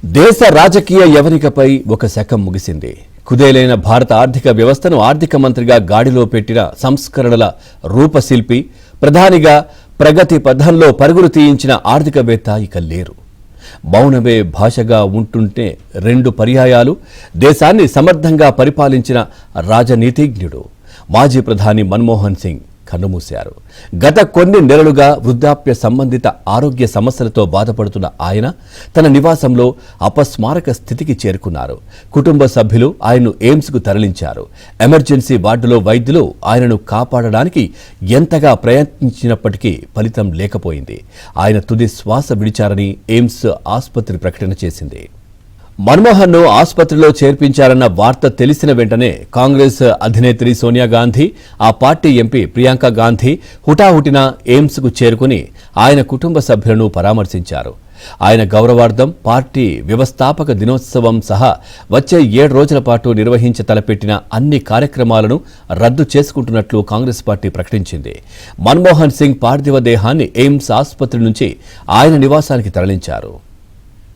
దేశ రాజకీయ యవనికపై ఒక శకం ముగిసింది. కుదేలైన భారత ఆర్థిక వ్యవస్థను ఆర్థిక మంత్రిగా గాడిలో పెట్టిన సంస్కరణల రూపశిల్పి, ప్రధానిగా ప్రగతి పథంలో పరుగులు తీయించిన ఆర్థికవేత్త ఇక లేరు. మౌనమే భాషగా ఉంటుంటే 2 పర్యాయాలు దేశాన్ని సమర్థంగా పరిపాలించిన రాజనీతిజ్ఞుడు మాజీ ప్రధాని మన్మోహన్ సింగ్ కన్నుమూశారు. గత కొన్ని నెలలుగా వృద్ధాప్య సంబంధిత ఆరోగ్య సమస్యలతో బాధపడుతున్న ఆయన తన నివాసంలో అపస్మారక స్థితికి చేరుకున్నారు. కుటుంబ సభ్యులు ఆయన్ను ఎయిమ్స్కు తరలించారు. ఎమర్జెన్సీ వార్డులో వైద్యులు ఆయనను కాపాడడానికి ఎంతగా ప్రయత్నించినప్పటికీ ఫలితం లేకపోయింది. ఆయన తుది శ్వాస విడిచారని ఎయిమ్స్ ఆసుపత్రి ప్రకటన చేసింది. మన్మోహన్ ను ఆసుపత్రిలో చేర్పించారన్న వార్త తెలిసిన వెంటనే కాంగ్రెస్ అధినేత్రి సోనియా గాంధీ, ఆ పార్టీ ఎంపీ ప్రియాంక గాంధీ హుటాహుటిన ఎయిమ్స్కు చేరుకుని ఆయన కుటుంబ సభ్యులను పరామర్శించారు. ఆయన గౌరవార్థం పార్టీ వ్యవస్థాపక దినోత్సవం సహా వచ్చే 7 రోజుల పాటు నిర్వహించ తలపెట్టిన అన్ని కార్యక్రమాలను రద్దు చేసుకుంటున్నట్లు కాంగ్రెస్ పార్టీ ప్రకటించింది. మన్మోహన్ సింగ్ పార్థివ దేహాన్ని ఎయిమ్స్ ఆసుపత్రి నుంచి ఆయన నివాసానికి తరలించారు.